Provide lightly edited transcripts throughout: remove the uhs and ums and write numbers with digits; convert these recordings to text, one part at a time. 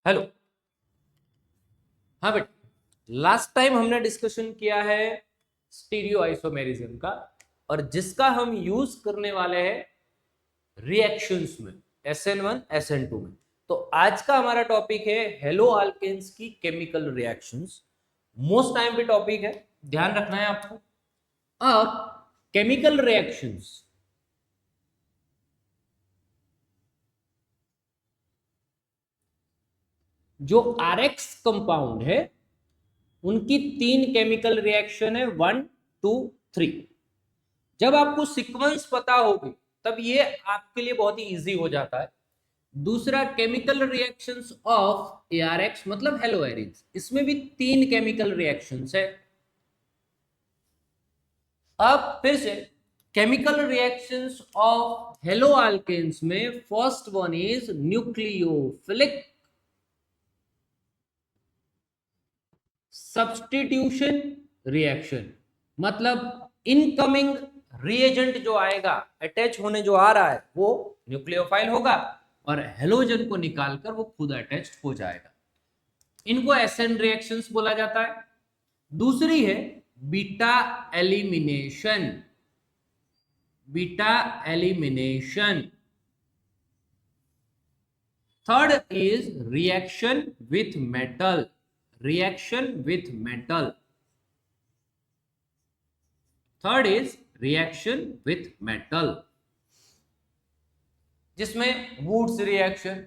Hello. हाँ बेटा, last time हमने डिस्कशन किया है स्टीरियो आइसोमेरिज्म का, और जिसका हम यूज करने वाले हैं रिएक्शंस में, SN1 SN2 में। तो आज का हमारा टॉपिक है हेलो अल्केन्स की केमिकल रिएक्शंस। मोस्ट टाइम पे टॉपिक है, ध्यान रखना है आपको। अब केमिकल रिएक्शंस, जो RX कंपाउंड है उनकी 3 केमिकल रिएक्शन है, 1 2 3। जब आपको सीक्वेंस पता होगी तब ये आपके लिए बहुत ही इजी हो जाता है। दूसरा, केमिकल रिएक्शंस ऑफ ARX मतलब हेलो एरिन्स, इसमें भी 3 केमिकल रिएक्शंस है। अब फिर से chemical reactions of haloalkanes में first one is nucleophilic substitution reaction. मतलब इनकमिंग रिएजेंट जो आएगा, अटैच होने जो आ रहा है, वो न्यूक्लियोफाइल होगा और हेलोजन को निकालकर वो खुद अटैच हो जाएगा। इनको एसएन रिएक्शंस बोला जाता है। दूसरी है beta elimination. Beta elimination. Third is reaction with metal. Reaction with metal. Third is reaction with metal, जिसमें वुड्स रिएक्शन,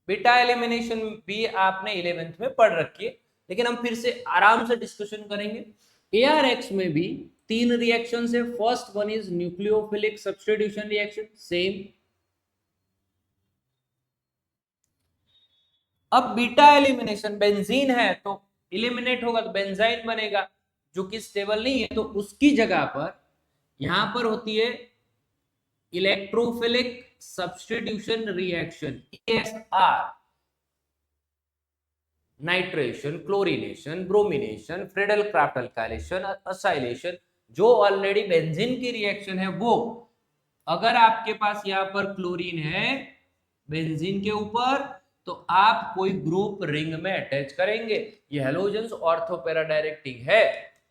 बीटा एलिमिनेशन भी आपने 11th में पढ़ रखी है, लेकिन हम फिर से आराम से डिस्कशन करेंगे। ARX में भी 3 रिएक्शन है। First one is nucleophilic substitution reaction, same. अब बीटा एलिमिनेशन, बेंजीन है तो एलिमिनेट होगा तो बेंजाइन बनेगा, जो कि स्टेबल नहीं है, तो उसकी जगह पर यहां पर होती है electrophilic substitution reaction, ESR। Nitration, chlorination, bromination, Friedel craft alkylation, acylation, जो ऑलरेडी बेंजीन की रिएक्शन है वो। अगर आपके पास यहां पर क्लोरीन है बेंजीन के ऊपर, तो आप कोई ग्रुप रिंग में अटैच करेंगे। ये हेलोजेंस ऑर्थो पैरा डायरेक्टिंग है,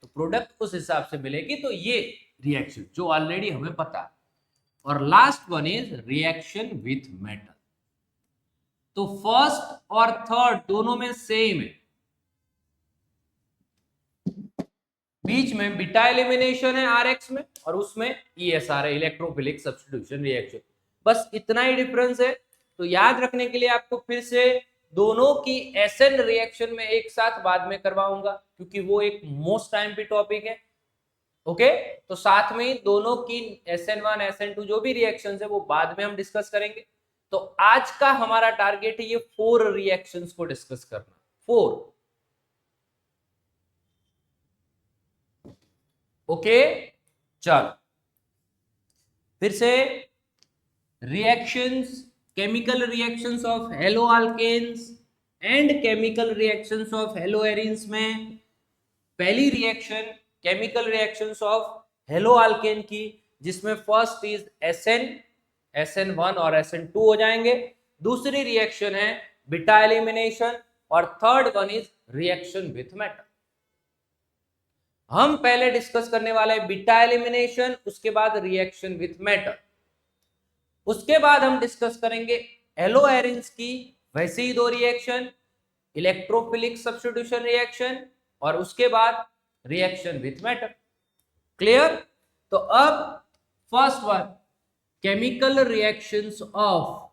तो प्रोडक्ट उस हिसाब से मिलेगी। तो ये रिएक्शन जो ऑलरेडी हमें पता है। और last one is reaction with metal. तो फर्स्ट और थर्ड दोनों में सेम है। बीच में बीटा एलिमिनेशन है RX में, और उसमें ESR है, इलेक्ट्रोफिलिक सब्स्टिट्यूशन रिएक्शन। बस इतना ही डिफरेंस है। तो याद रखने के लिए आपको फिर से दोनों की SN रिएक्शन में एक साथ बाद में करवाऊंगा, क्योंकि वो एक मोस्ट टाइम पे टॉपिक है। ओके, तो साथ में ही दोनों की SN1 SN2 जो भी रिएक्शंस है वो बाद में हम डिस्कस करेंगे। तो आज का हमारा टारगेट है ये 4 रिएक्शंस को डिस्कस करना। 4। ओके, चलो फिर से reactions, chemical reactions of haloalkanes and chemical reactions of haloarenes में पहली reaction chemical reactions of haloalkane की, जिसमें फर्स्ट इज SN, SN1 और SN2 हो जाएंगे। दूसरी रिएक्शन है बीटा एलिमिनेशन, और third one is reaction with metal. हम पहले डिस्कस करने वाले बीटा एलिमिनेशन, उसके बाद रिएक्शन विथ मेटल। उसके बाद हम डिस्कस करेंगे हेलो एरिन्स की वैसे ही 2 रिएक्शन, इलेक्ट्रोफिलिक सब्स्टिट्यूशन रिएक्शन, और उसके बाद रिएक्शन विथ मेटल। क्लियर? तो अब first one, chemical reactions of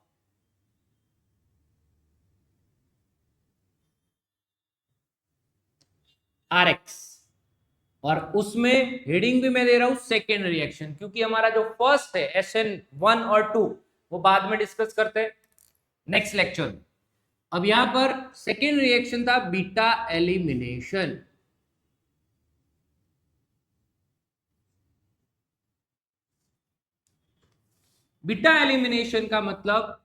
RX, और उसमें हेडिंग भी मैं दे रहा हूं सेकेंड रिएक्शन, क्योंकि हमारा जो फर्स्ट है SN1 और 2 वो बाद में डिस्कस करते हैं नेक्स्ट लेक्चर में। अब यहां पर सेकेंड रिएक्शन था बीटा एलिमिनेशन। बीटा एलिमिनेशन का मतलब,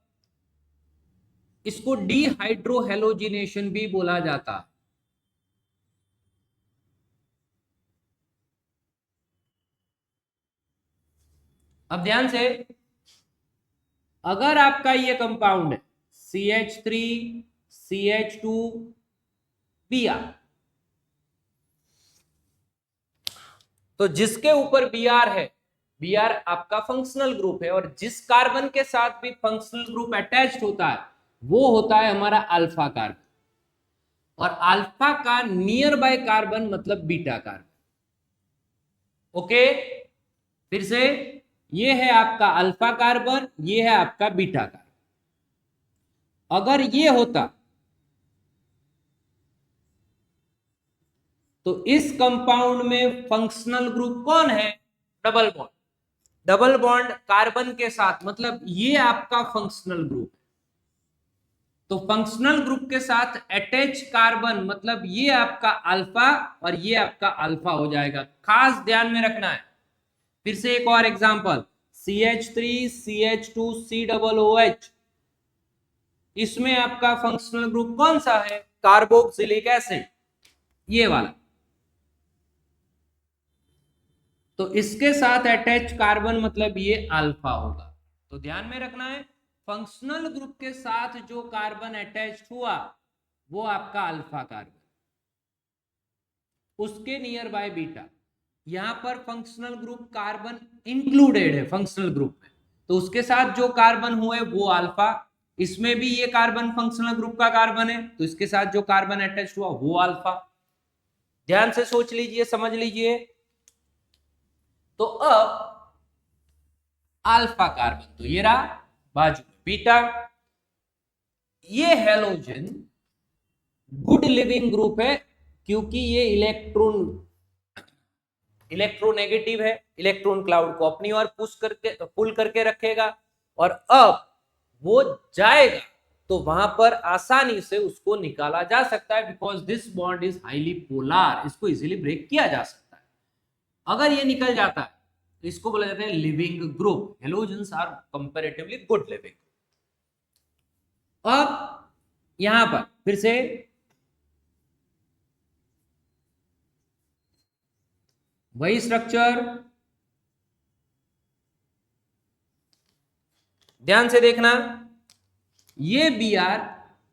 इसको डीहाइड्रोहेलोजिनेशन भी बोला जाता है। अब ध्यान से, अगर आपका ये कंपाउंड है CH3 CH2Br। तो जिसके ऊपर Br है, Br आपका फंक्शनल ग्रुप है, और जिस कार्बन के साथ भी फंक्शनल ग्रुप अटैच्ड होता है वो होता है हमारा अल्फा कार्बन, और अल्फा का नियर बाय कार्बन मतलब बीटा कार्बन। ओके, फिर से, ये है आपका अल्फा कार्बन, ये है आपका बीटा कार्बन। अगर ये होता तो इस कंपाउंड में फंक्शनल ग्रुप कौन है? Double bond. Double bond carbon के साथ, मतलब ये आपका फंक्शनल ग्रुप है। तो फंक्शनल ग्रुप के साथ अटैच कार्बन मतलब ये आपका अल्फा और ये आपका अल्फा हो जाएगा, खास ध्यान में रखना है। फिर से एक और एग्जांपल, CH3CH2C OOH, इसमें आपका फंक्शनल ग्रुप कौन सा है? कार्बोक्सिलिक एसिड, ये वाला। तो इसके साथ अटैच कार्बन मतलब ये अल्फा होगा। तो ध्यान में रखना है, फंक्शनल ग्रुप के साथ जो कार्बन अटैच हुआ वो आपका अल्फा कार्बन, उसके नियर बाय बीटा। यहां पर फंक्शनल ग्रुप कार्बन इंक्लूडेड है फंक्शनल ग्रुप में, तो उसके साथ जो कार्बन हुए वो अल्फा। इसमें भी ये कार्बन फंक्शनल ग्रुप का कार्बन है, तो इसके साथ जो कार्बन अटैच हुआ वो अल्फा। ध्यान से सोच लीजिए, समझ लीजिए। तो अब अल्फा कार्बन तो ये रहा, बाजू में बीटा। ये हेलोजन गुड लिविंग ग्रुप है, क्योंकि ये इलेक्ट्रोनेगेटिव है, इलेक्ट्रॉन क्लाउड को अपनी ओर पुल करके रखेगा, और अब वो जाएगा तो वहां पर आसानी से उसको निकाला जा सकता है, because this bond is highly polar, इसको इजीली ब्रेक किया जा सकता है। अगर ये निकल जाता है तो इसको बोला जाता है leaving group. Halogens are comparatively good leaving. अब यहां पर फिर से वही स्ट्रक्चर, ध्यान से देखना। ये Br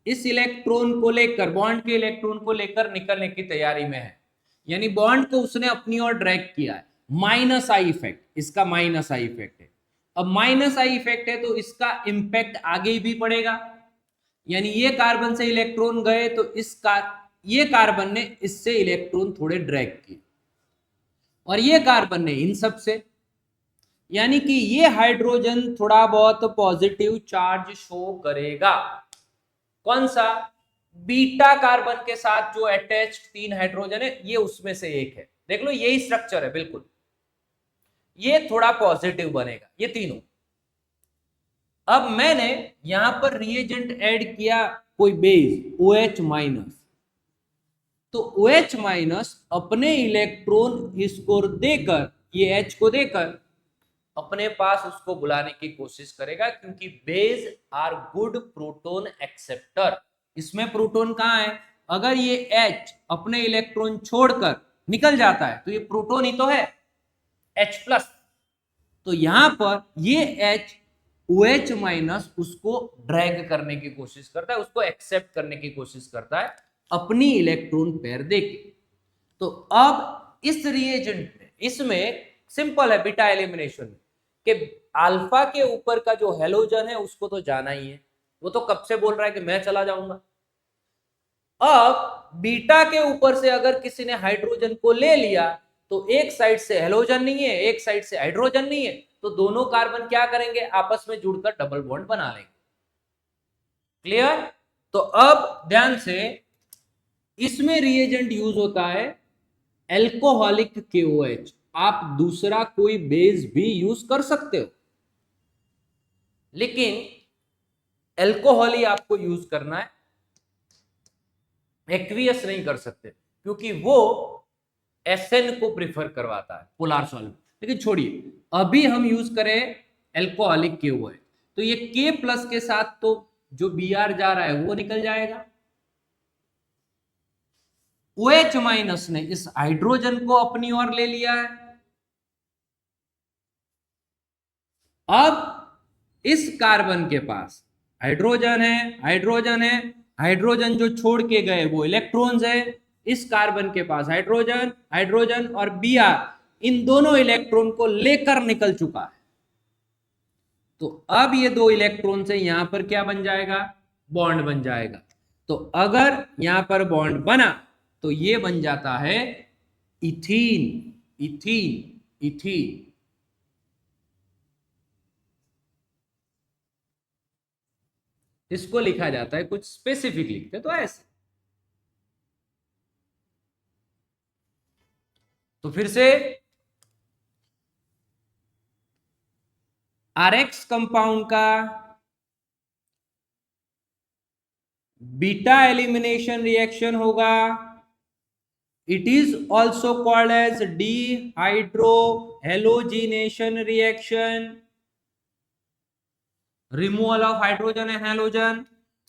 इस इलेक्ट्रॉन को लेकर, बॉन्ड के इलेक्ट्रॉन को लेकर निकलने की तैयारी में है, यानी बॉन्ड को उसने अपनी ओर ड्रैग किया है। माइनस आई इफेक्ट, इसका माइनस आई इफेक्ट है। अब माइनस आई इफेक्ट है तो इसका इंपैक्ट आगे भी पड़ेगा, यानी ये कार्बन से इलेक्ट्रॉन गए तो ये कार्बन ने इससे इलेक्ट्रॉन थोड़े ड्रैग किए, और ये कार्बन ने इन सब से, यानी कि ये हाइड्रोजन थोड़ा बहुत पॉजिटिव चार्ज शो करेगा। कौन सा? बीटा कार्बन के साथ जो अटैच्ड 3 हाइड्रोजन है, ये उसमें से एक है। देख लो, यही स्ट्रक्चर है बिल्कुल, ये थोड़ा पॉजिटिव बनेगा, ये तीनों। अब मैंने यहां पर रिएजेंट ऐड किया, कोई बेस OH माइनस, तो OH माइनस अपने इलेक्ट्रॉन इसको देकर, ये H को देकर अपने पास उसको बुलाने की कोशिश करेगा, क्योंकि base are good proton acceptor. इसमें प्रोटोन कहां है? अगर ये H अपने इलेक्ट्रॉन छोड़कर निकल जाता है तो ये प्रोटोन ही तो है, H+। तो यहां पर ये H OH माइनस उसको ड्रैग करने की कोशिश करता है, उसको एक्सेप्ट करने की कोशिश करता है अपनी इलेक्ट्रॉन पेयर देके। तो अब इस रिएजेंट में, इसमें सिंपल है बीटा एलिमिनेशन में, कि अल्फा के ऊपर का जो हेलोजन है उसको तो जाना ही है, वो तो कब से बोल रहा है कि मैं चला जाऊंगा। अब बीटा के ऊपर से अगर किसी ने हाइड्रोजन को ले लिया तो एक साइड से हेलोजन नहीं है, एक साइड से हाइड्रोजन नहीं है, तो दोनों कार्बन क्या करेंगे? आपस में जुड़कर डबल बॉन्ड बना लेंगे। क्लियर? तो अब ध्यान से, इसमें रिएजेंट यूज होता है एल्कोहलिक KOH। आप दूसरा कोई बेस भी यूज कर सकते हो, लेकिन एल्कोहल ही आपको यूज करना है, एक्वियस नहीं कर सकते, क्योंकि वो SN को प्रिफर करवाता है पोलर सॉल्वेंट। लेकिन छोड़िए, अभी हम यूज करें एल्कोहलिक KOH, तो ये K+ के साथ तो जो Br जा रहा है वो निकल जाएगा। OH माइनस ने इस हाइड्रोजन को अपनी ओर ले लिया है। अब इस कार्बन के पास हाइड्रोजन है, हाइड्रोजन है, हाइड्रोजन जो छोड़ के गए वो इलेक्ट्रॉन्स है, इस कार्बन के पास हाइड्रोजन, हाइड्रोजन और Br इन दोनों इलेक्ट्रॉन को लेकर निकल चुका है। तो अब ये दो इलेक्ट्रॉन से यहां पर क्या बन जाएगा, बॉन्ड बन जाएगा। तो अगर यहां पर बॉन्ड बना तो ये बन जाता है इथीन, इथीन, इथीन। इसको लिखा जाता है, कुछ स्पेसिफिक लिखते तो ऐसे। तो फिर से आरएक्स कंपाउंड का बीटा एलिमिनेशन रिएक्शन होगा, it is also called as dehydrohalogenation reaction, removal of hydrogen and halogen.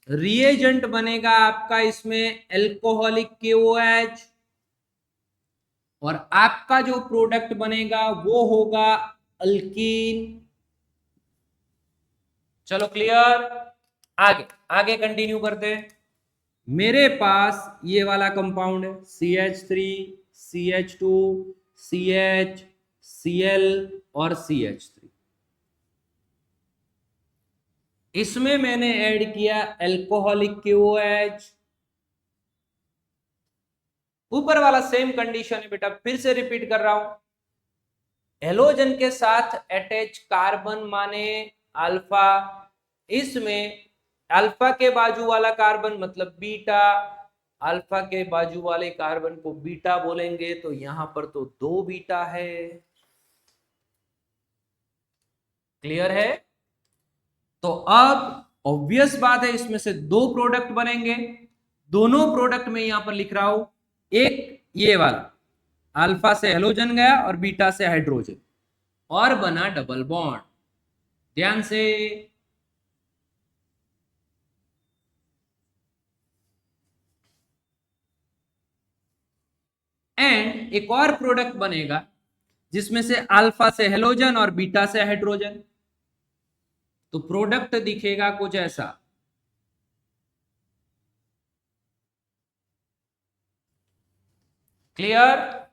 Reagent बनेगा आपका इसमें एल्कोहलिक KOH, और आपका जो प्रोडक्ट बनेगा वो होगा अल्कीन। चलो क्लियर, आगे आगे कंटिन्यू करते हैं। मेरे पास ये वाला कंपाउंड है CH3, CH2, CH, Cl और CH3। इसमें मैंने ऐड किया एल्कोहलिक KOH। ऊपर वाला सेम कंडीशन है बेटा, फिर से रिपीट कर रहा हूं। हेलोजन के साथ अटैच कार्बन माने अल्फा, इसमें अल्फा के बाजू वाला कार्बन मतलब बीटा, अल्फा के बाजू वाले कार्बन को बीटा बोलेंगे, तो यहां पर तो 2 बीटा है। क्लियर है? तो अब ऑब्वियस बात है इसमें से 2 प्रोडक्ट बनेंगे। दोनों प्रोडक्ट में यहां पर लिख रहा हूं, एक ये वाला अल्फा से हेलोजन गया और बीटा से हाइड्रोजन, और बना डबल बॉन्ड। ध्यान से, एंड एक और प्रोडक्ट बनेगा जिसमें से अल्फा से हेलोजन और बीटा से हाइड्रोजन। तो प्रोडक्ट दिखेगा कुछ ऐसा। क्लियर?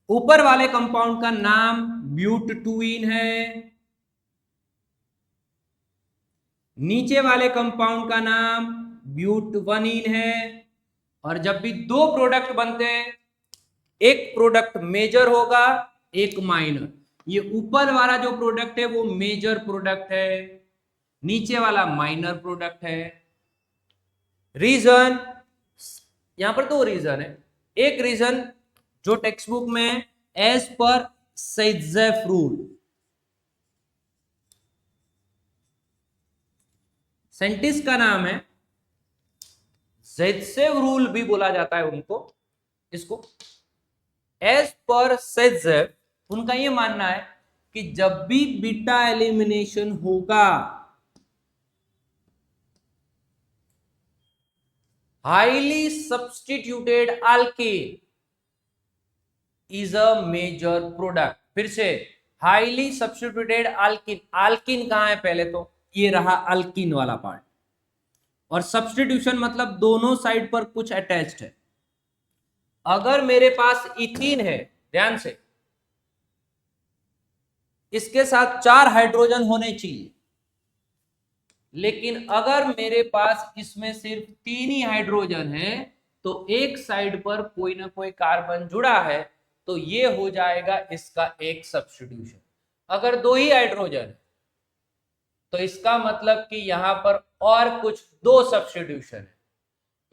ऊपर वाले कंपाउंड का नाम ब्यूटटूइन है, नीचे वाले कंपाउंड का नाम ब्यूटवनीन है। और जब भी 2 प्रोडक्ट बनते हैं, एक प्रोडक्ट मेजर होगा, एक माइनर। ये ऊपर वाला जो प्रोडक्ट है वो मेजर प्रोडक्ट है, नीचे वाला माइनर प्रोडक्ट है। रीजन, यहां पर 2 रीजन है। एक रीजन जो टेक्स्ट बुक में as per Saytzeff rule, scientist का नाम है सेज़ेफ रूल भी बोला जाता है उनको, इसको एज पर सेज़ेफ, उनका ये मानना है कि जब भी बीटा एलिमिनेशन होगा, highly substituted alkene is a major product. फिर से, हाईली सब्स्टिट्यूटेड अल्कीन, अल्कीन कहां है पहले, तो ये रहा अल्कीन वाला पार्ट, और सब्स्टिट्यूशन मतलब दोनों साइड पर कुछ अटैच्ड है। अगर मेरे पास इथीन है, ध्यान से, इसके साथ 4 हाइड्रोजन होने चाहिए, लेकिन अगर मेरे पास इसमें सिर्फ 3 ही हाइड्रोजन है, तो एक साइड पर कोई ना कोई कार्बन जुड़ा है, तो ये हो जाएगा इसका एक सब्स्टिट्यूशन। अगर 2 ही हाइड्रोजन है तो इसका मतलब कि यहां पर और कुछ 2 सब्स्टिट्यूशन है,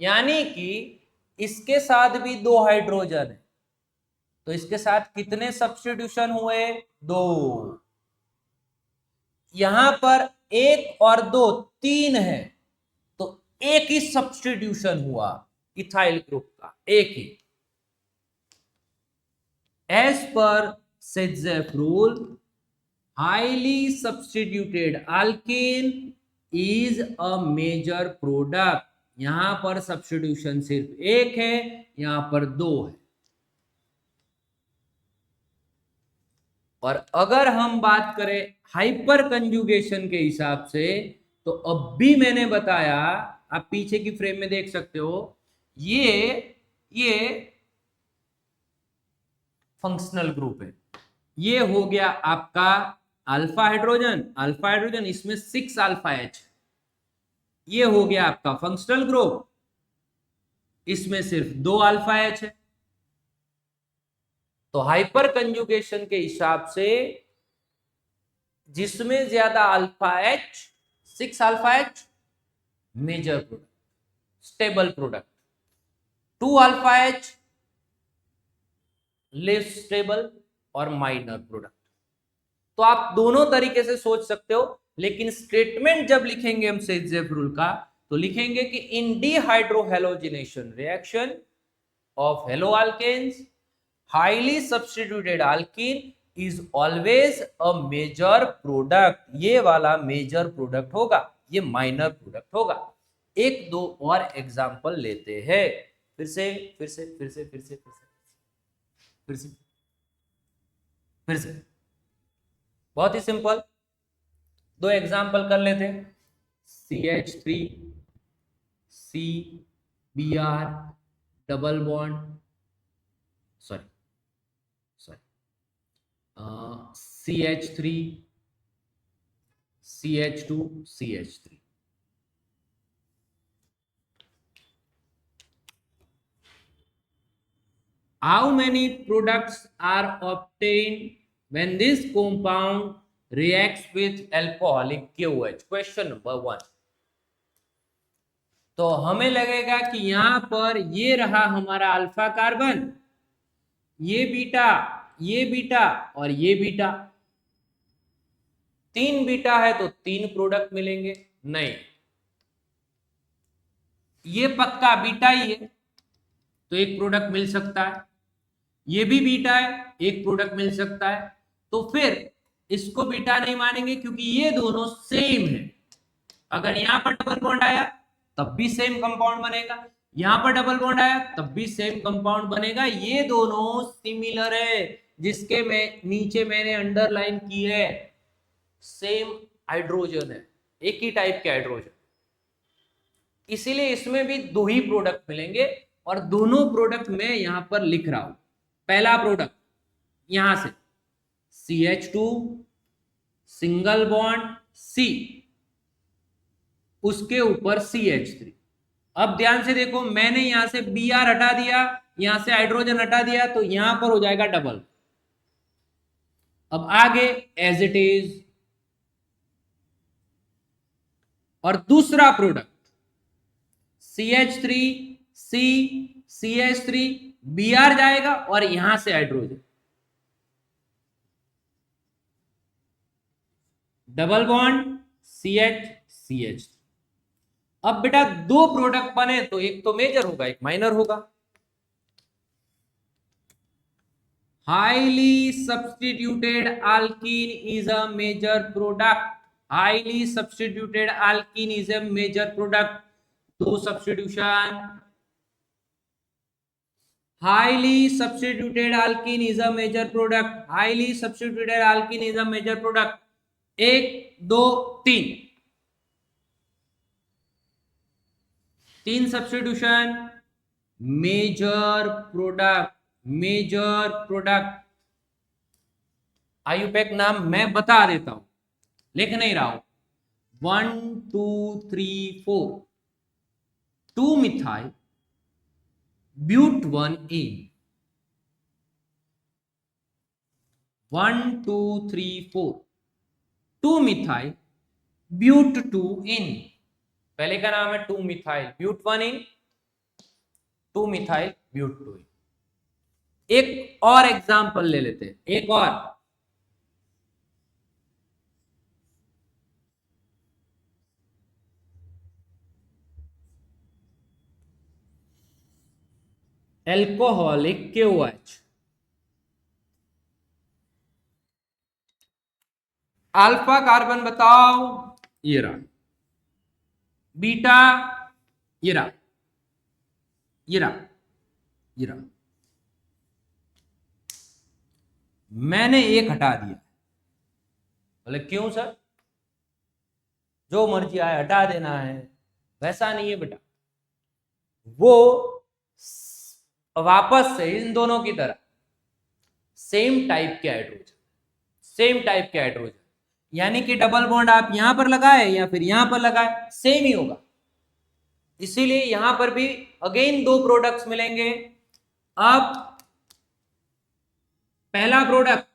यानी कि इसके साथ भी 2 हाइड्रोजन है, तो इसके साथ कितने सब्स्टिट्यूशन हुए, 2। यहां पर 1 और 2 3 है, तो एक ही सब्स्टिट्यूशन हुआ इथाइल ग्रुप का, एक ही। As per Saytzeff rule, highly substituted alkene is a major product। यहां पर सब्स्टिट्यूशन सिर्फ एक है, यहां पर 2 है। और अगर हम बात करें हाइपर कंजुगेशन के हिसाब से, तो अब भी मैंने बताया आप पीछे की फ्रेम में देख सकते हो, ये फंक्शनल ग्रुप है। ये हो गया आपका अल्फा हाइड्रोजन, इसमें 6 अल्फा एच। ये हो गया आपका फंक्शनल ग्रुप, इसमें सिर्फ 2 अल्फा एच है। तो हाइपर कंजुगेशन के हिसाब से जिसमें ज्यादा alpha H, 6 alpha H, major product, stable product. 2 alpha H, less stable और माइनर प्रोडक्ट। तो आप दोनों तरीके से सोच सकते हो, लेकिन स्टेटमेंट जब लिखेंगे हम सेट रूल का, तो लिखेंगे कि in dehydrohalogenation reaction of haloalkanes, highly substituted alkene is always a major product. ये वाला मेजर प्रोडक्ट होगा, ये माइनर प्रोडक्ट होगा। एक दो और एग्जांपल लेते हैं, फिर से फिर से फिर से फिर से फिर से फिर से फिर से बहुत ही सिंपल, दो एग्जांपल कर लेते हैं। CH3 C Br double bond, sorry CH3 CH2 CH3। How many products are obtained when this compound reacts with alcoholic KOH? Question number 1। तो हमें लगेगा कि यहां पर ये रहा हमारा अल्फा कार्बन, ये बीटा और ये बीटा। 3 बीटा है तो 3 प्रोडक्ट मिलेंगे? नहीं, ये पक्का बीटा ही है तो एक प्रोडक्ट मिल सकता है, ये भी बीटा है, एक प्रोडक्ट मिल सकता है। तो फिर इसको बीटा नहीं मानेंगे क्योंकि ये दोनों सेम है। अगर यहां पर डबल बॉन्ड आया तब भी सेम कंपाउंड बनेगा, यहां पर डबल बॉन्ड आया तब भी सेम कंपाउंड बनेगा। ये दोनों सिमिलर है, जिसके में नीचे मैंने अंडरलाइन की है, सेम हाइड्रोजन है, एक ही टाइप के हाइड्रोजन। इसीलिए इसमें भी 2 ही प्रोडक्ट मिलेंगे और दोनों प्रोडक्ट मैं यहां पर लिख रहा हूं। पहला प्रोडक्ट यहां से CH2 सिंगल बॉन्ड C, उसके ऊपर CH3। अब ध्यान से देखो, मैंने यहां से Br हटा दिया, यहां से हाइड्रोजन हटा दिया, तो यहां पर हो जाएगा डबल। अब आगे एज इट इज, और दूसरा product CH3 C CH3 Br जाएगा और यहां से hydrogen, double bond CH CH। अब बेटा 2 प्रोडक्ट बने तो एक तो मेजर होगा, एक माइनर होगा। Highly substituted alkene is a major product, highly substituted alkene is a major product. दो substitution, highly substituted alkene is a major product, highly substituted alkene is a major product। 1 2 3, 3 substitution, major product, major product. IUPAC नाम मैं बता देता हूं, लिख नहीं रहा हूं। 1 2 3 4, 2 मिथाइल ब्यूट 1-ene, 1 2 3 4, 2 मिथाइल ब्यूट 2-ene। पहले का नाम है 2 मिथाइल ब्यूट 1-ene, 2 मिथाइल ब्यूट 2-ene। एक और एग्जांपल ले लेते हैं, एक और। एल्कोहलिक KOH, अल्फा कार्बन बताओ, ये रहा, बीटा ये रहा, ये रहा, ये रहा। मैंने एक हटा दिया। बोले क्यों सर? जो मर्जी आए हटा देना है, वैसा नहीं है बेटा, वो वापस से इन दोनों की तरह सेम टाइप के हाइड्रोजन, सेम टाइप के हाइड्रोजन, यानी कि डबल बॉन्ड आप यहां पर लगाए या फिर यहां पर लगाए सेम ही होगा। इसीलिए यहां पर भी अगेन दो प्रोडक्ट्स मिलेंगे। अब पहला प्रोडक्ट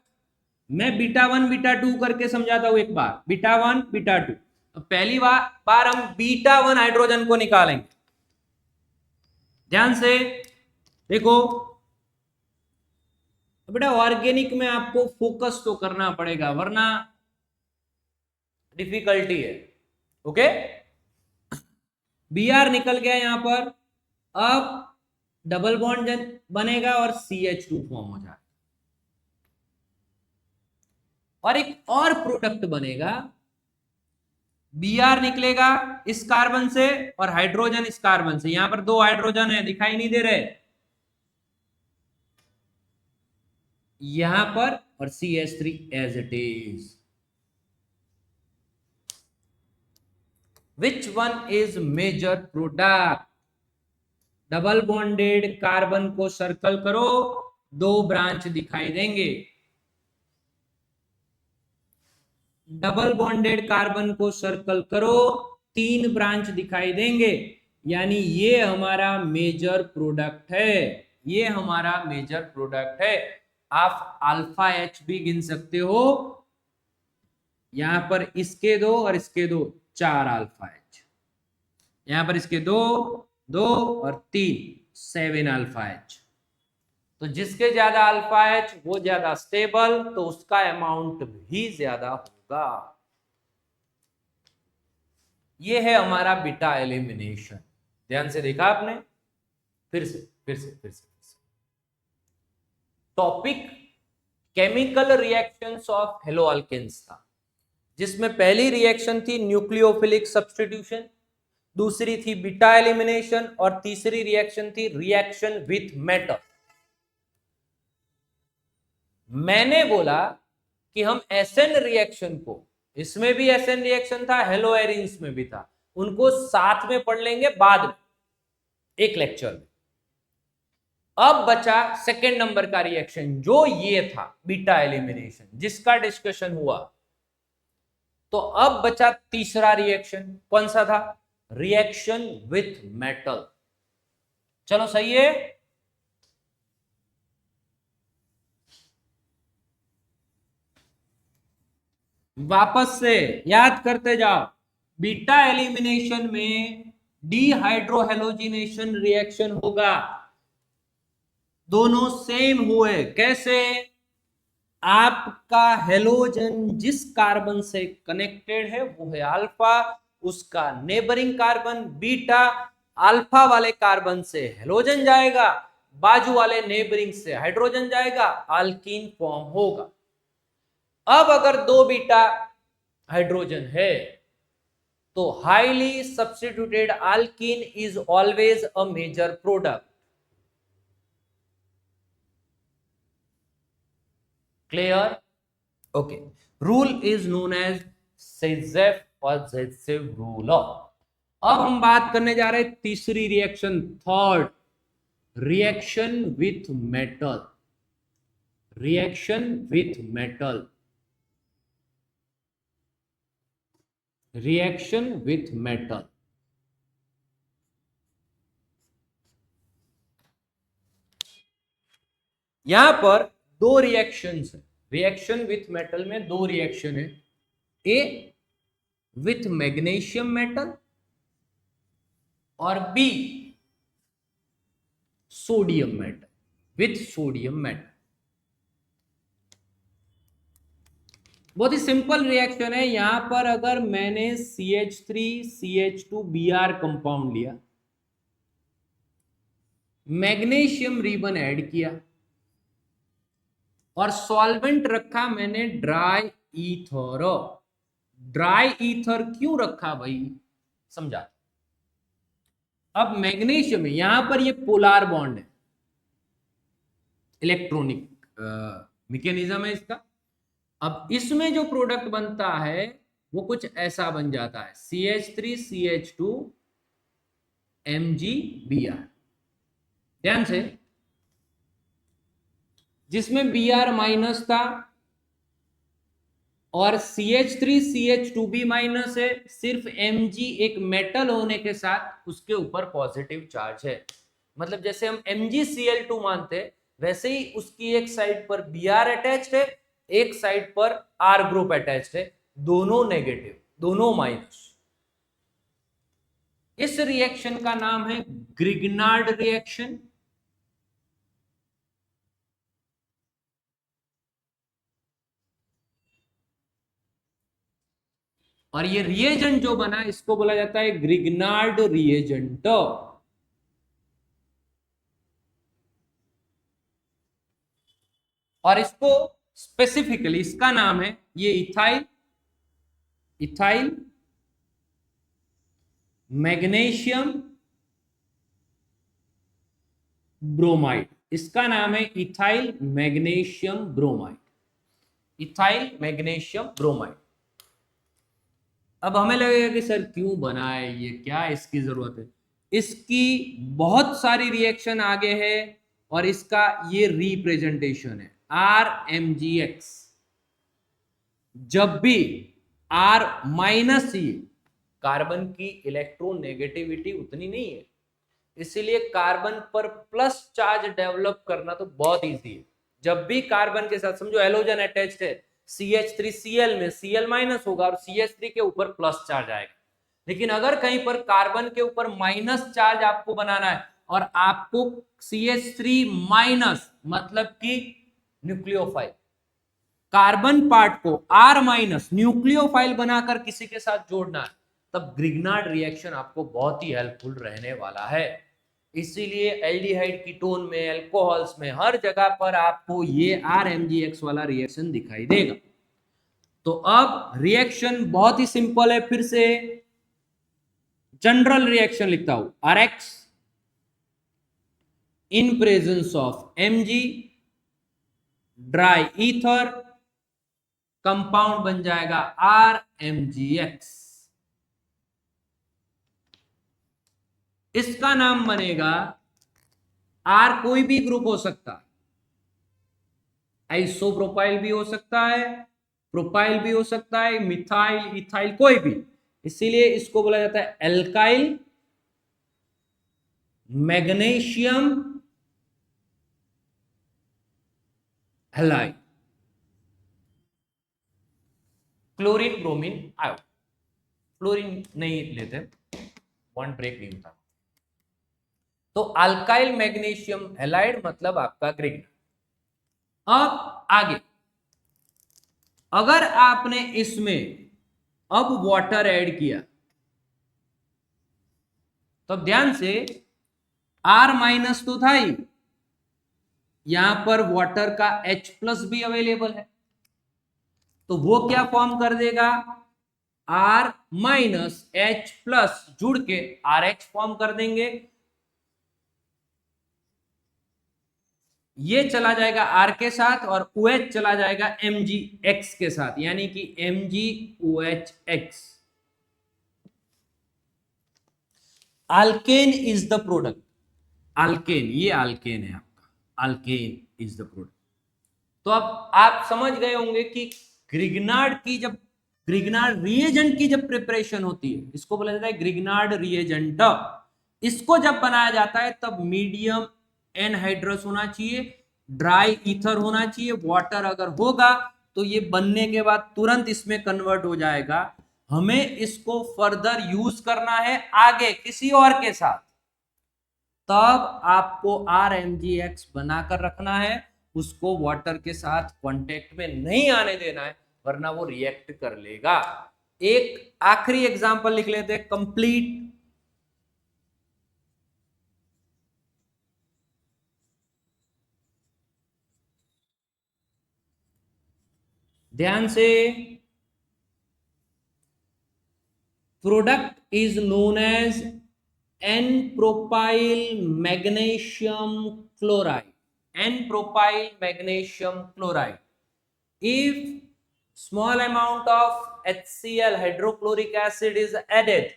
मैं बीटा 1 बीटा 2 करके समझाता हूं एक बार, बीटा 1 बीटा 2। पहली बार हम बीटा 1 हाइड्रोजन को निकालेंगे, ध्यान से देखो बेटा। ऑर्गेनिक में आपको फोकस तो करना पड़ेगा वरना डिफिकल्टी है। ओके, Br निकल गया यहां पर, अब डबल बॉन्ड बनेगा और CH2 फॉर्म हो जाएगा और एक और प्रोडक्ट बनेगा। Br निकलेगा इस कार्बन से और हाइड्रोजन इस कार्बन से, यहां पर दो हाइड्रोजन है दिखाई नहीं दे रहे यहां पर, और CH3 as it is. Which one is major product? Double bonded carbon को सर्कल करो, दो ब्रांच दिखाई देंगे। डबल बॉन्डेड कार्बन को सर्कल करो, तीन ब्रांच दिखाई देंगे, यानी ये हमारा मेजर प्रोडक्ट है, ये हमारा मेजर प्रोडक्ट है। आप अल्फा H भी गिन सकते हो, यहां पर इसके दो और इसके दो, 4 अल्फा H, यहां पर इसके दो दो और 3, 7 अल्फा H। तो जिसके ज्यादा अल्फा H वो ज्यादा स्टेबल, तो उसका अमाउंट भी ज्यादा होगा। ये है हमारा बीटा एलिमिनेशन। ध्यान से देखा आपने? फिर से टॉपिक केमिकल रिएक्शंस ऑफ हेलोअल्केन्स था, जिसमें पहली रिएक्शन थी न्यूक्लियोफिलिक सब्स्टिट्यूशन, दूसरी थी बीटा एलिमिनेशन और तीसरी रिएक्शन थी रिएक्शन विथ मेटल। मैंने बोला कि हम एसएन रिएक्शन को, इसमें भी एसएन रिएक्शन था, हेलो एरिन्स में भी था, उनको साथ में पढ़ लेंगे बाद में एक लेक्चर में। अब बचा सेकेंड नंबर का रिएक्शन, जो ये था बीटा एलिमिनेशन, जिसका डिस्कशन हुआ। तो अब बचा तीसरा रिएक्शन, कौन सा था? Reaction with metal. चलो सही है। वापस से याद करते जाओ, बीटा एलिमिनेशन में डीहाइड्रोहेलोजिनेशन रिएक्शन होगा, दोनों सेम हुए। कैसे? आपका हेलोजन जिस कार्बन से कनेक्टेड है वो है अल्फा, उसका नेबरिंग कार्बन बीटा, अल्फा वाले कार्बन से हेलोजन जाएगा, बाजू वाले नेबरिंग से हाइड्रोजन जाएगा, अल्कीन फॉर्म होगा। अब अगर दो बीटा हाइड्रोजन है तो highly substituted alkene is always a major product. Clear? Okay, rule is known as Saytzeff और जेसेव रूल। अब हम बात करने जा रहे हैं तीसरी reaction, third reaction with metal. Reaction with metal, reaction with metal. यहां पर दो रिएक्शंस है, रिएक्शन विथ मेटल में दो रिएक्शन है, ए विथ मैग्नीशियम मेटल और B sodium metal, with sodium metal. बहुत ही सिंपल रिएक्शन है। यहां पर अगर मैंने CH3 CH2 Br कंपाउंड लिया, मैग्नीशियम रिबन ऐड किया और सॉल्वेंट रखा मैंने ड्राई ईथर। ड्राई ईथर क्यों रखा भाई, समझा। अब मैग्नीशियम में यहां पर ये पोलार बॉन्ड है, इलेक्ट्रॉनिक मैकेनिज्म है इसका। अब इसमें जो प्रोडक्ट बनता है वो कुछ ऐसा बन जाता है, CH3 CH2 MgBr। ध्यान से, जिसमें Br माइनस था और CH3CH2b माइनस है, सिर्फ Mg एक मेटल होने के साथ उसके ऊपर पॉजिटिव चार्ज है। मतलब जैसे हम MgCl2 मानते हैं, वैसे ही उसकी एक साइड पर Br अटैच्ड है, एक साइड पर R ग्रुप अटैच्ड है, दोनों नेगेटिव, दोनों माइनस। इस रिएक्शन का नाम है ग्रिग्नार्ड रिएक्शन। और ये रिएजेंट जो बना इसको बोला जाता है ग्रिग्नार्ड रिएजेंट। और इसको स्पेसिफिकली इसका नाम है ये इथाइल मैग्नीशियम ब्रोमाइड। इसका नाम है ethyl magnesium bromide, ethyl magnesium bromide. अब हमें लगेगा कि सर क्यों बना है ये, क्या इसकी जरूरत है? इसकी बहुत सारी रिएक्शन आगे है और इसका ये रिप्रेजेंटेशन है RMgX। जब भी R माइनस, ये कार्बन की इलेक्ट्रोनेगेटिविटी उतनी नहीं है, इसीलिए कार्बन पर प्लस चार्ज डेवलप करना तो बहुत इजी है। जब भी कार्बन के साथ समझो हेलोजन अटैच्ड है CH3Cl में, Cl माइनस होगा और CH3 के ऊपर प्लस चार्ज आएगा। लेकिन अगर कहीं पर कार्बन के ऊपर माइनस चार्ज आपको बनाना है और आपको CH3 माइनस मतलब कि न्यूक्लियोफाइल, कार्बन पार्ट को R माइनस न्यूक्लियोफाइल बनाकर किसी के साथ जोड़ना है, तब ग्रिग्नार्ड रिएक्शन आपको बहुत ही हेल्पफुल रहने वाला है। इसीलिए एल्डिहाइड कीटोन में, अल्कोहल्स में, हर जगह पर आपको ये RMgX वाला रिएक्शन दिखाई देगा। तो अब रिएक्शन बहुत ही सिंपल है, फिर से जनरल रिएक्शन लिखता हूं, RX in presence of Mg dry ether, compound बन जाएगा RMgX। इसका नाम बनेगा, R कोई भी ग्रुप हो सकता है, आइसोप्रोपाइल भी हो सकता है, प्रोपाइल भी हो सकता है, मिथाइल, इथाइल, कोई भी। इसीलिए इसको बोला जाता है alkyl magnesium halide. Chlorine bromine iodine, fluorine नहीं लेते, बॉन्ड ब्रेक नहीं होता। तो अल्काइल मैग्नीशियम हैलाइड मतलब आपका ग्रिग्नार्ड। अब आगे, अगर आपने इसमें अब वाटर ऐड किया, तो ध्यान से R माइनस तो था ही, यहां पर वाटर का H प्लस भी अवेलेबल है, तो वो क्या फॉर्म कर देगा, R माइनस H प्लस जुड़ के RH फॉर्म कर देंगे। ये चला जाएगा R के साथ और OH चला जाएगा MgX के साथ, यानी कि MgOHX। Alkane is the product, alkane, ये अल्केन है आपका, अल्केन इज द प्रोडक्ट। तो अब आप समझ गए होंगे कि ग्रिग्नार्ड की जब, ग्रिग्नार्ड रिएजेंट की जब प्रिपरेशन होती है, इसको बोला जाता है ग्रिग्नार्ड रिएजेंट। इसको जब बनाया जाता है तब मीडियम एनहाइड्रस होना चाहिए, ड्राई ईथर होना चाहिए, वाटर अगर होगा तो ये बनने के बाद तुरंत इसमें कन्वर्ट हो जाएगा। हमें इसको फर्दर यूज करना है आगे किसी और के साथ, तब आपको RMgX बनाकर रखना है, उसको वाटर के साथ कांटेक्ट में नहीं आने देना है, वरना वो रिएक्ट कर लेगा। एक आखिरी एग्जांपल लिख लेते हैं, कंप्लीट। ध्यान से, product is known as N-propyl magnesium chloride, N-propyl magnesium chloride. If small amount of HCl hydrochloric acid is added,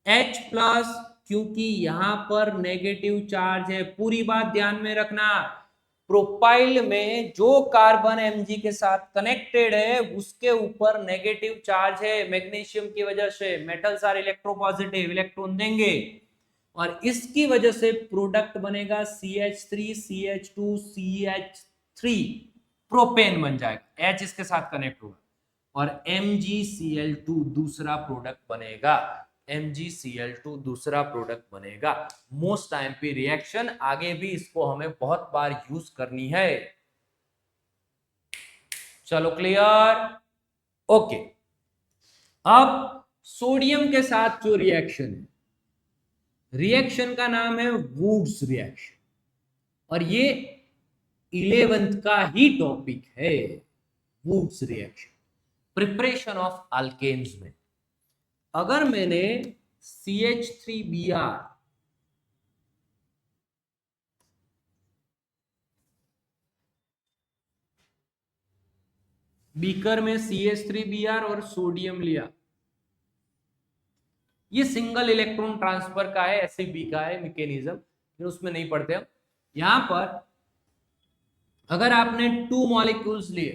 H plus क्योंकि यहां पर नेगेटिव चार्ज है। पूरी बात ध्यान में रखना, प्रोपाइल में जो कार्बन Mg के साथ कनेक्टेड है उसके ऊपर नेगेटिव चार्ज है मैग्नीशियम की वजह से। मेटल्स आर इलेक्ट्रोपॉजिटिव, इलेक्ट्रॉन देंगे और इसकी वजह से प्रोडक्ट बनेगा CH3 CH2 CH3, प्रोपेन बन जाएगा, H इसके साथ कनेक्ट होगा और MgCl2 दूसरा प्रोडक्ट बनेगा। MgCl2 दूसरा प्रोडक्ट बनेगा। मोस्ट आईएमपी रिएक्शन, आगे भी इसको हमें बहुत बार यूज करनी है। चलो क्लियर, ओके। अब सोडियम के साथ जो रिएक्शन है, रिएक्शन का नाम है वुड्स रिएक्शन और ये 11th का ही टॉपिक है। Wurtz reaction preparation of alkanes में अगर मैंने CH3Br बीकर में CH3Br और सोडियम लिया, ये सिंगल इलेक्ट्रॉन ट्रांसफर का है, SiB का है मैकेनिज्म, फिर उसमें नहीं पढ़ते हम। यहां पर अगर आपने 2 मॉलिक्यूल्स लिए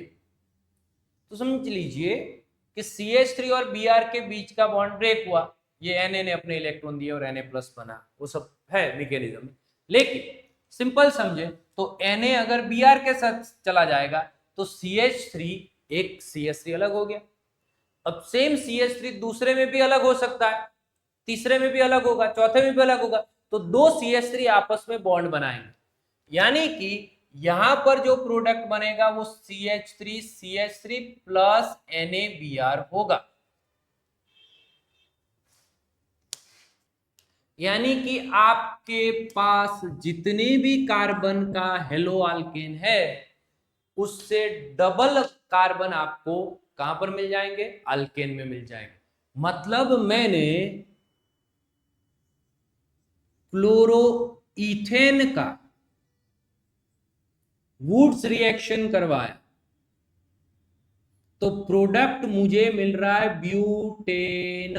तो समझ लीजिए कि CH3 और Br के बीच का बॉन्ड ब्रेक हुआ, ये Na ने अपने इलेक्ट्रॉन दिए और Na+ बना, वो सब है मैकेनिज्म। लेकिन सिंपल समझे तो Na अगर Br के साथ चला जाएगा तो CH3 एक CH3 अलग हो गया। अब सेम CH3 दूसरे में भी अलग हो सकता है, तीसरे में भी अलग होगा, चौथे में भी अलग होगा, तो 2 CH3 आपस में बॉन्ड बनाएंगे। यानी कि यहां पर जो प्रोडक्ट बनेगा वो CH3 प्लस NaBr होगा। यानी कि आपके पास जितने भी कार्बन का हेलो अल्केन है उससे डबल कार्बन आपको कहां पर मिल जाएंगे, अल्केन में मिल जाएंगे। मतलब मैंने क्लोरोईथेन का वुड्स रिएक्शन करवाया तो प्रोडक्ट मुझे मिल रहा है ब्यूटेन।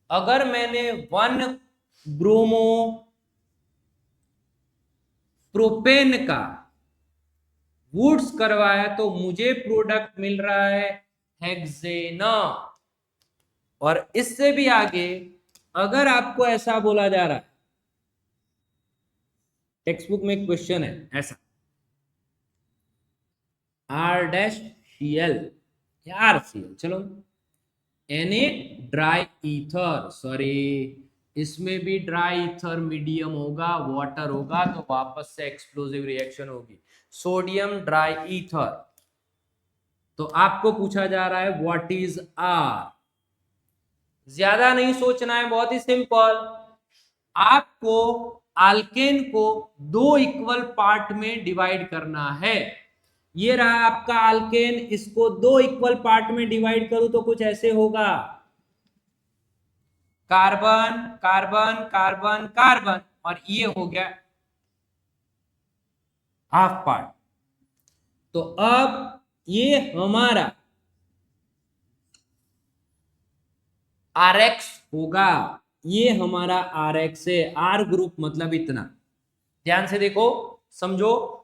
अगर मैंने 1 ब्रोमो प्रोपेन का वुड्स करवाया तो मुझे प्रोडक्ट मिल रहा है हेक्सेन। और इससे भी आगे अगर आपको ऐसा बोला जा रहा है, टेक्स्ट बुक में एक क्वेश्चन है ऐसा, R-Cl या RCl, चलो Na ड्राई ईथर, सॉरी इसमें भी ड्राई ईथर मीडियम होगा, वाटर होगा, तो वापस से एक्सप्लोसिव रिएक्शन होगी। सोडियम ड्राई ईथर, तो आपको पूछा जा रहा है व्हाट इज R। ज्यादा नहीं सोचना है, बहुत ही सिंपल। आपको अल्केन को 2 इक्वल पार्ट में डिवाइड करना है। ये रहा आपका अल्केन, इसको 2 इक्वल पार्ट में डिवाइड करूं तो कुछ ऐसे होगा, कार्बन कार्बन कार्बन कार्बन, और ये हो गया हाफ पार्ट। तो अब ये हमारा RX होगा, ये हमारा RX है। R ग्रुप मतलब इतना, ध्यान से देखो समझो।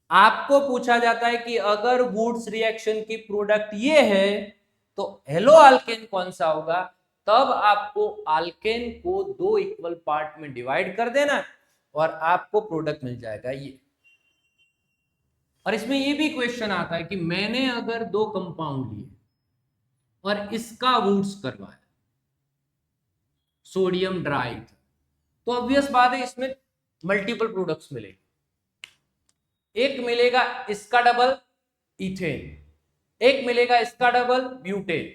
आपको पूछा जाता है कि अगर वुड्स रिएक्शन की प्रोडक्ट ये है तो हेलो अल्केन कौन सा होगा, तब आपको अल्केन को 2 इक्वल पार्ट में डिवाइड कर देना और आपको प्रोडक्ट मिल जाएगा ये। और इसमें ये भी क्वेश्चन आता है कि मैंने अगर 2 कंपाउंड लिए और इसका वुड्स करवाया सोडियम ड्राई, तो ऑब्वियस बात है इसमें मल्टीपल प्रोडक्ट्स मिलेंगे। एक मिलेगा इसका डबल इथेन, एक मिलेगा इसका डबल ब्यूटेन,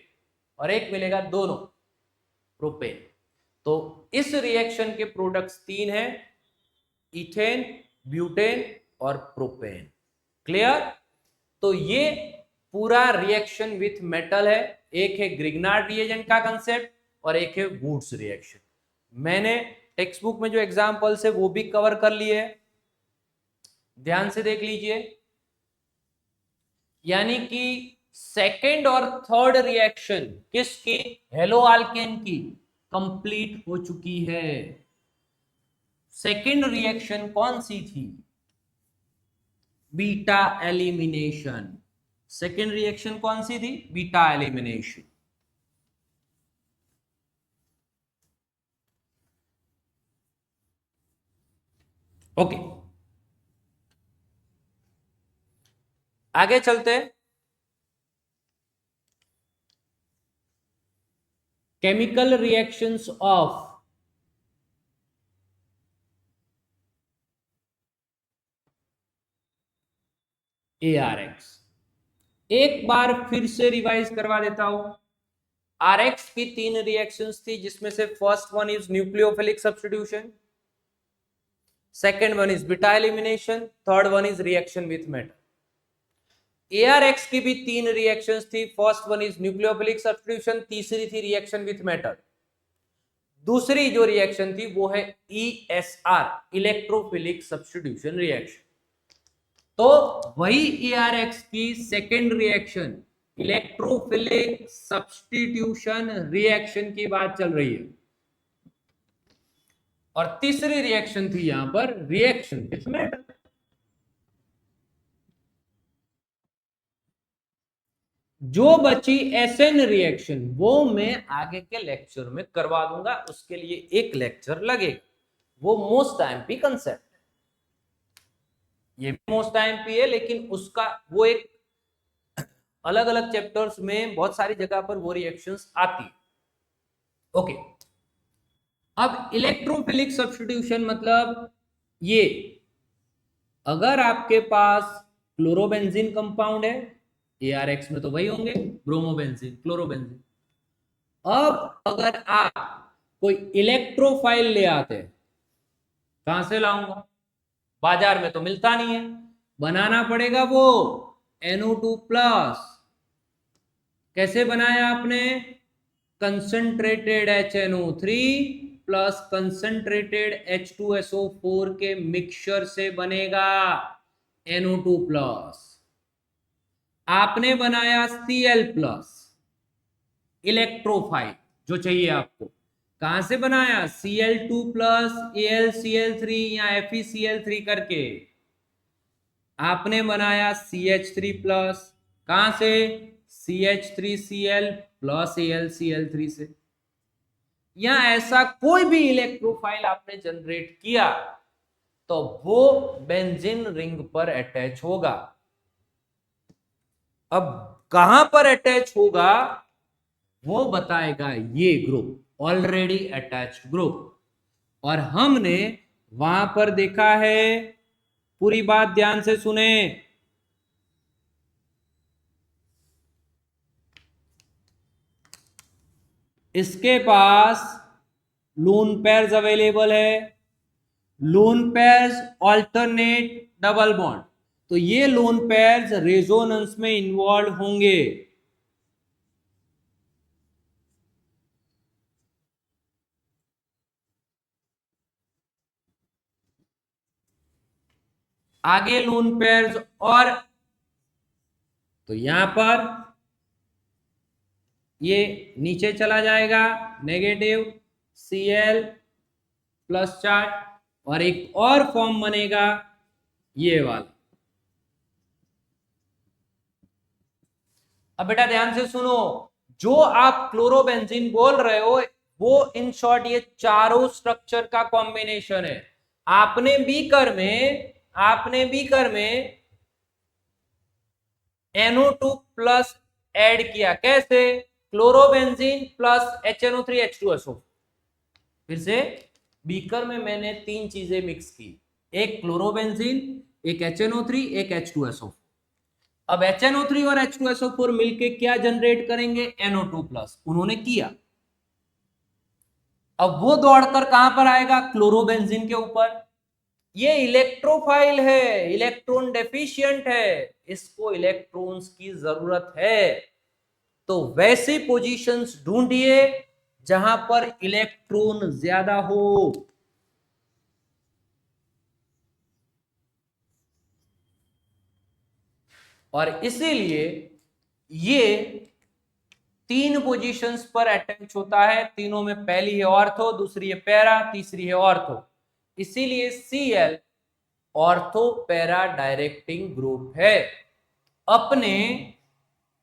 और एक मिलेगा दोनों प्रोपेन। तो इस रिएक्शन के प्रोडक्ट्स 3 हैं, इथेन, ब्यूटेन और प्रोपेन। क्लियर? तो ये पूरा रिएक्शन विथ मेटल है। एक है ग्रिग्नार्ड रिएजेंट का कंसेप्ट और एक है वुड्स रिएक्शन। मैंने टेक्स्ट बुक में जो एग्जांपल्स है वो भी कवर कर लिए हैं, ध्यान से देख लीजिए। यानी कि सेकेंड और थर्ड रिएक्शन किसकी, हेलो अल्केन की, कंप्लीट हो चुकी है। सेकेंड रिएक्शन कौन सी थी? Beta elimination. सेकेंड रिएक्शन कौन सी थी? Beta elimination. ओके, आगे चलते हैं। Chemical reactions of ARX। एक बार फिर से रिवाइज करवा देता हूं। RX की 3 रिएक्शंस थी, जिसमें से first one is nucleophilic substitution, second one is beta elimination, third one is reaction with metal. ARX की भी 3 रिएक्शंस थी, first one is nucleophilic substitution, तीसरी थी रिएक्शन विथ मेटल, दूसरी जो रिएक्शन थी वो है ESR, इलेक्ट्रोफिलिक सब्स्टिट्यूशन रिएक्शन। तो वही ARX की second reaction electrophilic substitution reaction की बात चल रही है, और तीसरी रिएक्शन थी यहां पर रिएक्शन विथ मेटल। जो बची SN रिएक्शन वो मैं आगे के लेक्चर में करवा दूंगा, उसके लिए एक लेक्चर लगेगा। वो मोस्ट आईएमपी कंसेप्ट, ये भी मोस्ट आईएमपी है, लेकिन उसका वो एक अलग अलग चैप्टर्स में बहुत सारी जगह पर वो रिएक्शंस आती है। ओके, अब इलेक्ट्रोफिलिक सब्स्टिट्यूशन मतलब ये, अगर आपके पास क्लोरोबेंजीन कंपाउंड है, ARX में तो वही होंगे, ब्रोमोबेंजीन, क्लोरोबेंजीन। अब अगर आप कोई इलेक्ट्रोफाइल ले आते हैं, कहां से लाऊंगा? बाजार में तो मिलता नहीं है, बनाना पड़ेगा वो NO2+। कैसे बनाया आपने? Concentrated HNO3 plus concentrated H2SO4 के मिक्सचर से बनेगा NO2+। आपने बनाया Cl+, इलेक्ट्रोफाइल जो चाहिए आपको, कहां से बनाया? Cl2+, AlCl3 या FeCl3 करके आपने बनाया CH3+, कहां से? CH3Cl प्लस AlCl3 से। या ऐसा कोई भी इलेक्ट्रोफाइल आपने जनरेट किया तो वो बेंजीन रिंग पर अटैच होगा। अब कहां पर अटैच होगा वो बताएगा ये ग्रुप, ऑलरेडी अटैच्ड ग्रुप। और हमने वहां पर देखा है, पूरी बात ध्यान से सुने, इसके पास लोन पेयर्स अवेलेबल है, lone pairs alternate double bond, तो ये लोन पेयर्स रेजोनेंस में इन्वॉल्व होंगे। आगे लोन पेयर्स, और तो यहां पर ये नीचे चला जाएगा, नेगेटिव Cl+ चार्ज, और एक और फॉर्म बनेगा ये वाला। अब बेटा ध्यान से सुनो, जो आप क्लोरोबेंजीन बोल रहे हो वो इन शॉर्ट ये चारों स्ट्रक्चर का कॉम्बिनेशन है। आपने बीकर में NO2+ ऐड किया, कैसे? Chlorobenzene plus HNO3H2SO। फिर से, बीकर में मैंने 3 चीजें मिक्स की, एक क्लोरोबेंजीन, एक HNO3, एक H2SO। अब HNO3 और H2SO4 मिलके क्या जनरेट करेंगे? NO2+। उन्होंने किया, अब वो दौड़कर कहां पर आएगा? क्लोरोबेंजीन के ऊपर। ये इलेक्ट्रोफाइल है, इलेक्ट्रॉन डेफिशिएंट है, इसको इलेक्ट्रॉन्स की जरूरत है। तो वैसी पोजीशंस ढूंढिए जहां पर इलेक्ट्रॉन ज्यादा हो। और इसीलिए ये 3 पोजीशंस पर अटैच होता है, तीनों में पहली है ऑर्थो, दूसरी है पैरा, तीसरी है ऑर्थो, इसीलिए Cl ortho para directing group है अपने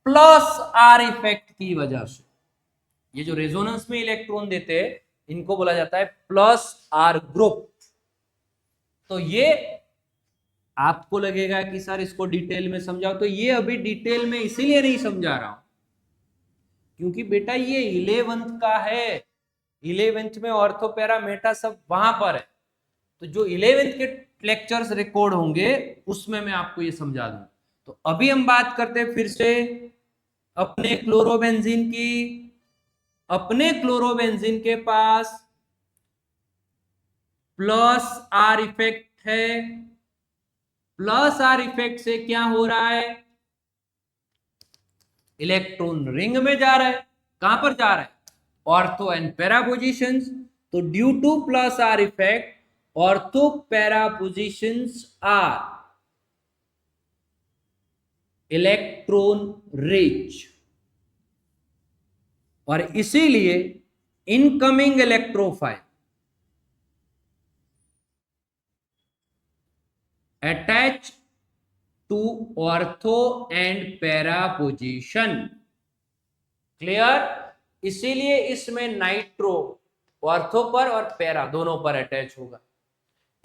प्लस आर इफेक्ट की वजह से। ये जो रेजोनेंस में इलेक्ट्रॉन देते हैं इनको बोला जाता है प्लस आर ग्रुप। तो ये आपको लगेगा कि सर इसको डिटेल में समझाओ, तो ये अभी डिटेल में इसीलिए नहीं समझा रहा हूं क्योंकि बेटा ये 11th का है, 11th में ऑर्थो पैरा मेटा सब वहां पर है, तो जो 11th के लेक्चर्स रिकॉर्ड होंगे उसमें मैं आपको ये समझा दूंगा। तो अभी हम बात करते हैं फिर से अपने क्लोरोबेंजीन की। अपने क्लोरोबेंजीन के पास प्लस आर इफेक्ट है, प्लस आर इफेक्ट से क्या हो रहा है, इलेक्ट्रॉन रिंग में जा रहा है। कहां पर जा रहा है, ortho and para positions. So due to plus R effect ortho para positions are electron rich, और इसीलिए incoming electrophile attach to ortho and para position. Clear, इसीलिए इसमें नाइट्रो ऑर्थो पर और पैरा दोनों पर अटैच होगा,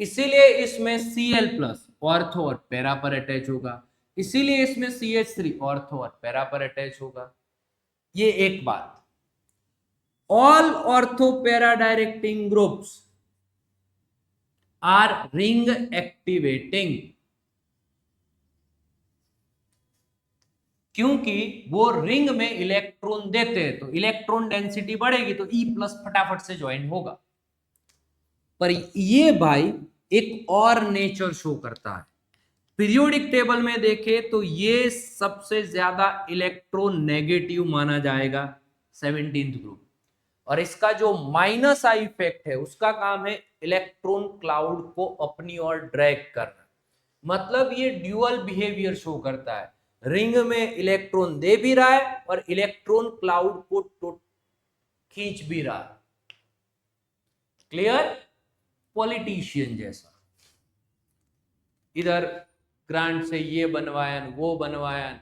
इसीलिए इसमें Cl प्लस ऑर्थो और पैरा पर अटैच होगा, इसीलिए इसमें CH3 ऑर्थो और पैरा पर अटैच होगा। ये एक बात। All ortho para directing groups R ring activating, क्योंकि वो रिंग में इलेक्ट्रॉन देते हैं तो इलेक्ट्रॉन डेंसिटी बढ़ेगी तो E प्लस फटाफट से ज्वाइन होगा। पर ये भाई एक और नेचर शो करता है। पीरियोडिक टेबल में देखें तो ये सबसे ज्यादा इलेक्ट्रॉन नेगेटिव माना जाएगा 17th ग्रुप, और इसका जो माइनस आई इफेक्ट है उसका काम है इलेक्ट्रॉन क्लाउड को अपनी ओर ड्रैग करना। मतलब ये ड्यूअल बिहेवियर शो करता है, रिंग में इलेक्ट्रॉन दे भी रहा है और इलेक्ट्रॉन क्लाउड को खींच भी रहा है। क्लियर, पॉलिटिशियन जैसा, इधर ग्रांट से ये बनवाया वो बनवाया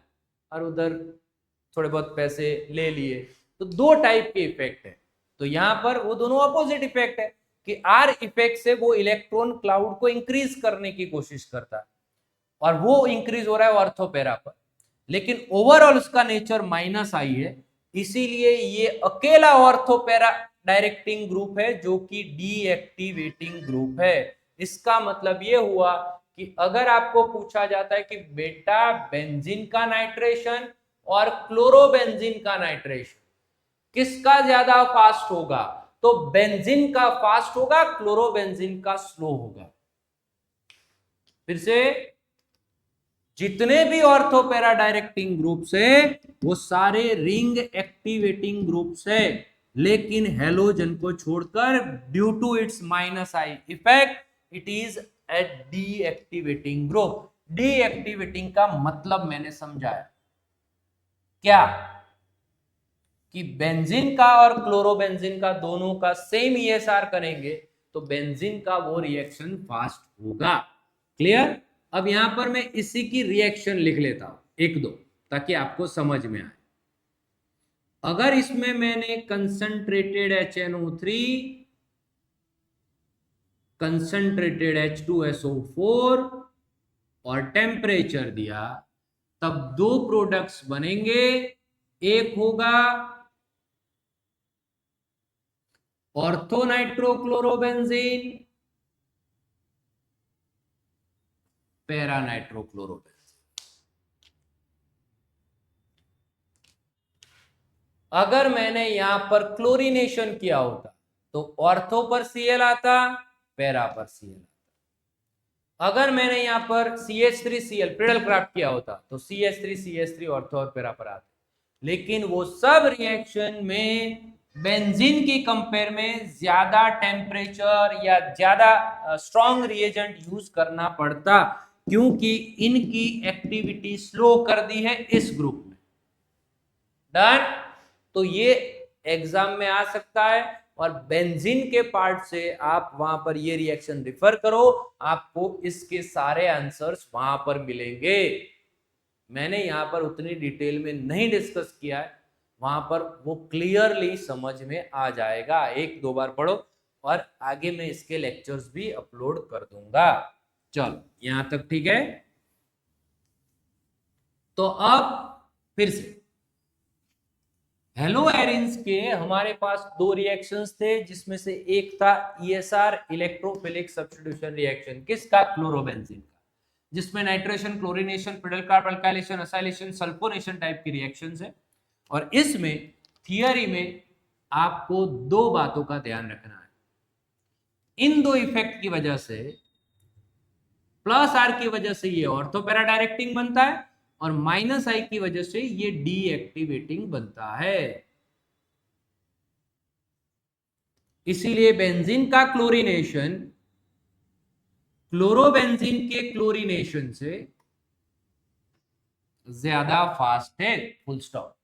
और उधर थोड़े बहुत पैसे ले लिए। तो दो टाइप के इफेक्ट है, तो यहां पर वो दोनों अपोजिट इफेक्ट है कि आर इफेक्ट से वो इलेक्ट्रॉन क्लाउड को इंक्रीज करने की कोशिश करता है और वो इंक्रीज हो रहा है ऑर्थोपेरा पर, लेकिन ओवरऑल उसका नेचर माइनस आई है, इसीलिए ये अकेला ऑर्थोपेरा डायरेक्टिंग ग्रुप है जो कि डीएक्टिवेटिंग ग्रुप है। इसका मतलब ये हुआ कि अगर आपको पूछा जाता है कि बेटा बेंजीन का नाइट्रेशन और क्लोरोबेंजीन का नाइट्रेशन किसका ज्यादा फास्ट होगा, तो बेंजीन का फास्ट होगा, क्लोरोबेंजीन का स्लो होगा। फिर से, जितने भी ऑर्थोपेरा डायरेक्टिंग ग्रुप्स है वो सारे रिंग एक्टिवेटिंग ग्रुप्स है, लेकिन हेलोजन को छोड़कर due to its minus I effect it is a deactivating group. Deactivating का मतलब मैंने समझाया क्या, कि बेंजीन का और क्लोरोबेंजीन का दोनों का सेम ईएसआर करेंगे तो बेंजीन का वो रिएक्शन फास्ट होगा। क्लियर, अब यहां पर मैं इसी की रिएक्शन लिख लेता हूं एक दो ताकि आपको समझ में आए। अगर इसमें मैंने कंसंट्रेटेड HNO3 कंसंट्रेटेड H2SO4 और टेम्परेचर दिया तब दो प्रोडक्ट्स बनेंगे, एक होगा ऑर्थोनाइट्रोक्लोरोबेंजीन, पैरानाइट्रोक्लोरोबेंजीन। अगर मैंने यहां पर क्लोरीनेशन किया होता तो ऑर्थो पर Cl आता, पैरा पर Cl आता। अगर मैंने यहां पर CH3Cl प्रिडल क्राफ्ट किया होता तो CH3CH3 ऑर्थो और पैरा पर आता। लेकिन वो सब रिएक्शन में बेंजीन की कंपेयर में ज्यादा टेम्परेचर या ज्यादा स्ट्रॉन्ग रिएजेंट यूज करना पड़ता, क्योंकि इनकी एक्टिविटी स्लो कर दी है इस ग्रुप में। डन। तो ये एग्जाम में आ सकता है, और बेंजीन के पार्ट से आप वहां पर ये रिएक्शन रिफर करो, आपको इसके सारे आंसर्स वहां पर मिलेंगे। मैंने यहां पर उतनी डिटेल में नहीं डिस्कस किया है, वहां पर वो क्लियरली समझ में आ जाएगा। एक दो बार पढ़ो, और आगे मैं इसके लेक्चर्स भी अपलोड कर दूंगा। चलो यहां तक ठीक है। तो अब फिर से हेलो एरिन्स के हमारे पास दो रिएक्शंस थे, जिसमें से एक था ESR इलेक्ट्रोफिलिक सब्स्टिट्यूशन रिएक्शन, किसका? क्लोरोबेंजीन का, जिसमें nitration, chlorination, Friedel Crafts alkylation, acylation, sulphonation type की रिएक्शंस है। और इसमें थियरी में आपको दो बातों का ध्यान रखना है। इन दो इफेक्ट की वजह से, प्लस आर की वजह से ये ऑर्थो पैरा डायरेक्टिंग बनता है, और माइनस आई की वजह से ये डीएक्टिवेटिंग बनता है। इसीलिए बेंजीन का क्लोरीनेशन क्लोरोबेंजीन के क्लोरीनेशन से ज्यादा फास्ट है। Full stop.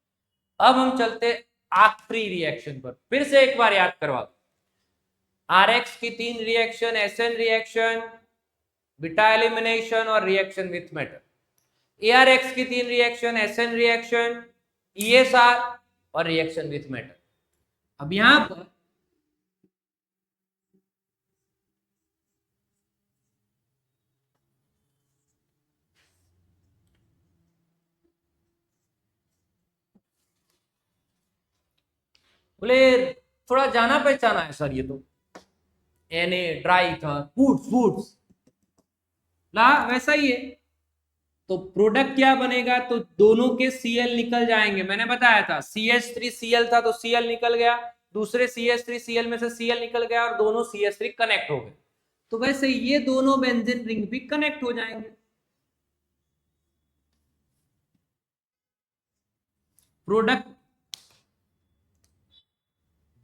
अब हम चलते आखिरी रिएक्शन पर, फिर से एक बार याद करवा दो। आरएक्स की तीन reaction, SN reaction, beta elimination और रिएक्शन विथ मेटल। एआरएक्स की तीन रिएक्शन, एसएन रिएक्शन, ईएसआर और रिएक्शन विथ मेटल। अब यहां पर बोले थोड़ा जाना पहचाना है सर, ये तो Na ड्राई था, फूड्स ला वैसा ही है। तो प्रोडक्ट क्या बनेगा? तो दोनों के Cl निकल जाएंगे। मैंने बताया था CH3Cl था तो Cl निकल गया, दूसरे CH3Cl में से Cl निकल गया, और दोनों CH3 कनेक्ट हो गए। तो वैसे ये दोनों बेंजीन रिंग भी कनेक्ट हो जाएंगे। प्रोडक्ट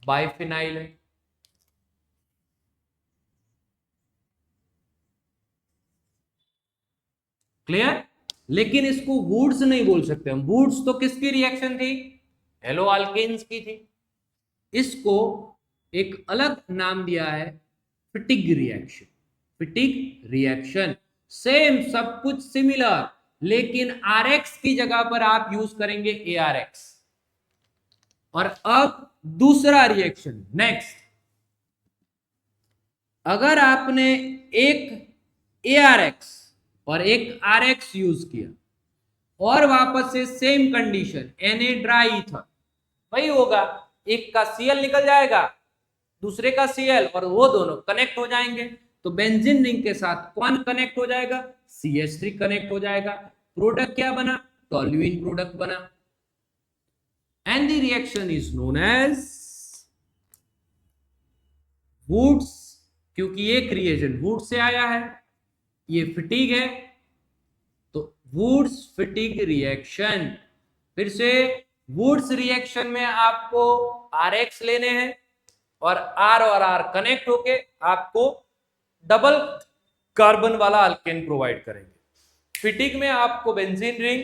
बाइफिनाइल है, क्लियर? लेकिन इसको वुड्स नहीं बोल सकते हम। वुड्स तो किसकी रिएक्शन थी? हेलो अल्केन्स की थी। इसको एक अलग नाम दिया है, फिटिग रिएक्शन। फिटिग रिएक्शन सेम, सब कुछ सिमिलर, लेकिन आरएक्स की जगह पर आप यूज करेंगे एआरएक्स। और अब दूसरा रिएक्शन नेक्स्ट, अगर आपने एक एआरएक्स और एक आरएक्स यूज किया, और वापस से same condition Na dry ether, वही होगा, एक का Cl निकल जाएगा, दूसरे का Cl, और वो दोनों कनेक्ट हो जाएंगे। तो बेंजीन रिंग के साथ कौन कनेक्ट हो जाएगा? CH3 कनेक्ट हो जाएगा। प्रोडक्ट क्या बना? टोल्यूइन प्रोडक्ट बना। And the reaction is known as Wurtz, क्योंकि एक रिएजन वुड से आया है, ये फिटिग है, तो वुड्स फिटिग रिएक्शन। फिर से वुड्स रिएक्शन में आपको आरएक्स लेने हैं, और आर और आर कनेक्ट होके आपको डबल कार्बन वाला अल्केन प्रोवाइड करेंगे। फिटिग में आपको बेंजीन रिंग,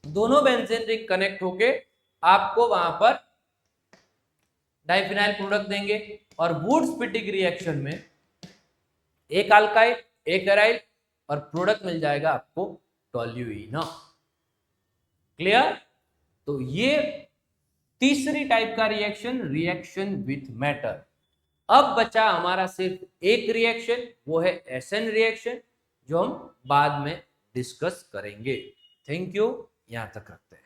दोनों बेंजीन रिंग कनेक्ट होके आपको वहां पर डाइफिनाइल प्रोडक्ट देंगे। और वुड्स फिटिग रिएक्शन में एक अल्काइल, एक एराइल, और प्रोडक्ट मिल जाएगा आपको टोल्यूइन। क्लियर? तो ये तीसरी टाइप का रिएक्शन, रिएक्शन विथ मैटर। अब बचा हमारा सिर्फ एक रिएक्शन, वो है एसएन रिएक्शन, जो हम बाद में डिस्कस करेंगे। थैंक यू, यहां तक रखते हैं।